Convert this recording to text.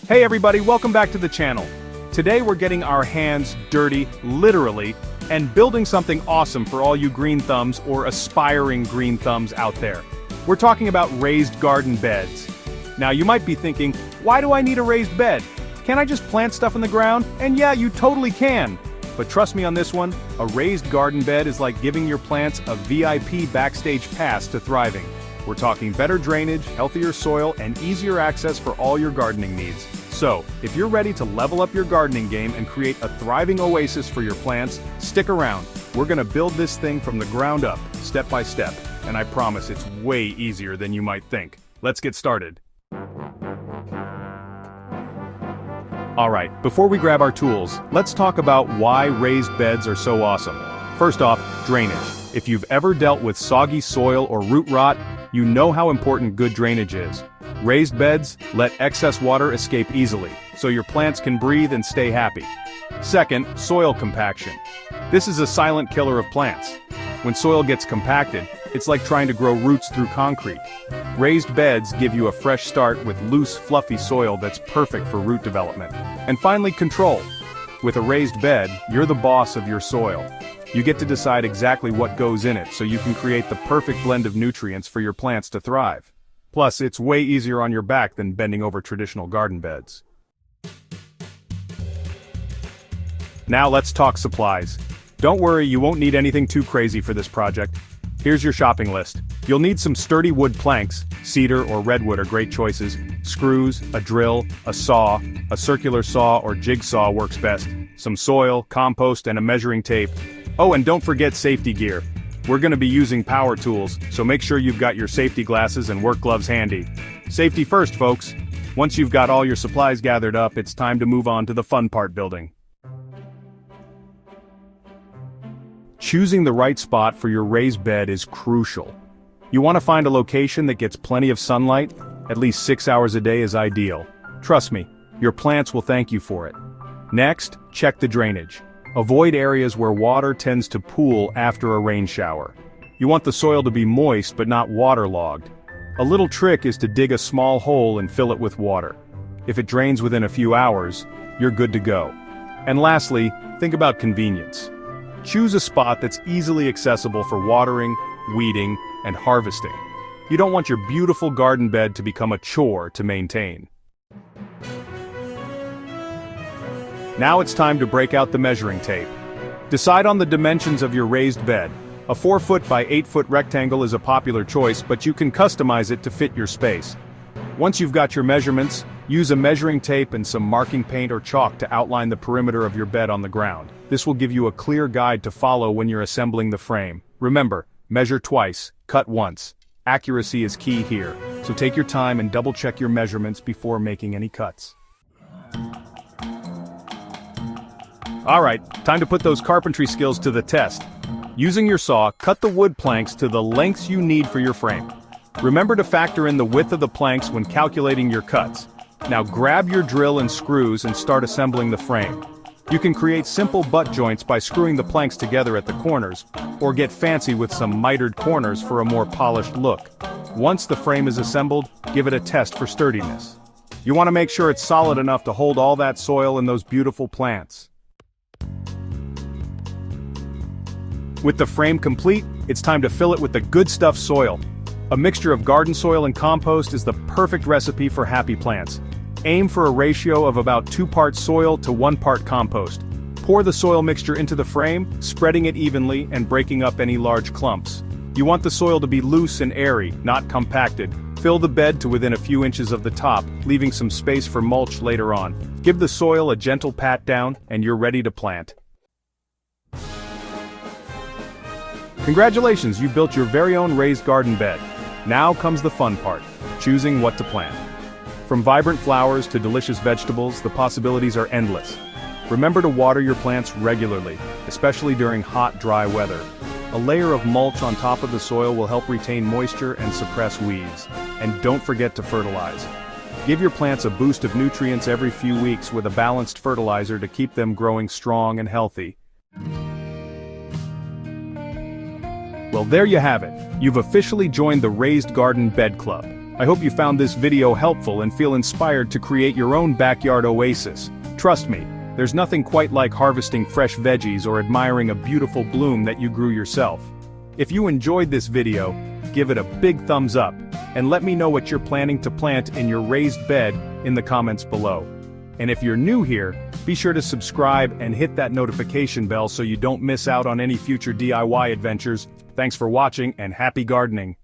Hey everybody, welcome back to the channel. Today we're getting our hands dirty, literally, and building something awesome for all you green thumbs or aspiring green thumbs out there. We're talking about raised garden beds. Now you might be thinking, why do I need a raised bed? Can't I just plant stuff in the ground? And yeah, you totally can. But trust me on this one, a raised garden bed is like giving your plants a VIP backstage pass to thriving. We're talking better drainage, healthier soil, and easier access for all your gardening needs. So, if you're ready to level up your gardening game and create a thriving oasis for your plants, stick around. We're gonna build this thing from the ground up, step by step, and I promise it's way easier than you might think. Let's get started. Alright, before we grab our tools, let's talk about why raised beds are so awesome. First off, drainage. If you've ever dealt with soggy soil or root rot, you know how important good drainage is. Raised beds let excess water escape easily, so your plants can breathe and stay happy. Second, soil compaction. This is a silent killer of plants. When soil gets compacted, it's like trying to grow roots through concrete. Raised beds give you a fresh start with loose, fluffy soil that's perfect for root development. And finally, control. With a raised bed, you're the boss of your soil. You get to decide exactly what goes in it so you can create the perfect blend of nutrients for your plants to thrive. Plus, it's way easier on your back than bending over traditional garden beds. Now let's talk supplies. Don't worry, you won't need anything too crazy for this project. Here's your shopping list. You'll need some sturdy wood planks, cedar or redwood are great choices, screws, a drill, a saw, a circular saw or jigsaw works best, some soil, compost, and a measuring tape. Oh, and don't forget safety gear. We're gonna be using power tools, so make sure you've got your safety glasses and work gloves handy. Safety first, folks. Once you've got all your supplies gathered up, it's time to move on to the fun part: building. Choosing the right spot for your raised bed is crucial. You want to find a location that gets plenty of sunlight. At least 6 hours a day is ideal. Trust me, your plants will thank you for it. Next, check the drainage. Avoid areas where water tends to pool after a rain shower. You want the soil to be moist but not waterlogged. A little trick is to dig a small hole and fill it with water. If it drains within a few hours, you're good to go. And lastly, think about convenience. Choose a spot that's easily accessible for watering, weeding, and harvesting. You don't want your beautiful garden bed to become a chore to maintain. Now it's time to break out the measuring tape. Decide on the dimensions of your raised bed. A 4-foot by 8-foot rectangle is a popular choice, but you can customize it to fit your space. Once you've got your measurements, use a measuring tape and some marking paint or chalk to outline the perimeter of your bed on the ground. This will give you a clear guide to follow when you're assembling the frame. Remember, measure twice, cut once. Accuracy is key here, so take your time and double-check your measurements before making any cuts. Alright, time to put those carpentry skills to the test. Using your saw, cut the wood planks to the lengths you need for your frame. Remember to factor in the width of the planks when calculating your cuts. Now grab your drill and screws and start assembling the frame. You can create simple butt joints by screwing the planks together at the corners, or get fancy with some mitered corners for a more polished look. Once the frame is assembled, give it a test for sturdiness. You want to make sure it's solid enough to hold all that soil and those beautiful plants. With the frame complete, it's time to fill it with the good stuff soil. A mixture of garden soil and compost is the perfect recipe for happy plants. Aim for a ratio of about 2 parts soil to 1 part compost. Pour the soil mixture into the frame, spreading it evenly and breaking up any large clumps. You want the soil to be loose and airy, not compacted. Fill the bed to within a few inches of the top, leaving some space for mulch later on. Give the soil a gentle pat down, and you're ready to plant. Congratulations, you built your very own raised garden bed. Now comes the fun part: choosing what to plant. From vibrant flowers to delicious vegetables, the possibilities are endless. Remember to water your plants regularly, especially during hot, dry weather. A layer of mulch on top of the soil will help retain moisture and suppress weeds. And don't forget to fertilize. Give your plants a boost of nutrients every few weeks with a balanced fertilizer to keep them growing strong and healthy. Well, there you have it. You've officially joined the Raised Garden Bed Club. I hope you found this video helpful and feel inspired to create your own backyard oasis. Trust me, there's nothing quite like harvesting fresh veggies or admiring a beautiful bloom that you grew yourself. If you enjoyed this video, give it a big thumbs up, and let me know what you're planning to plant in your raised bed in the comments below. And if you're new here, be sure to subscribe and hit that notification bell so you don't miss out on any future DIY adventures. Thanks for watching and happy gardening.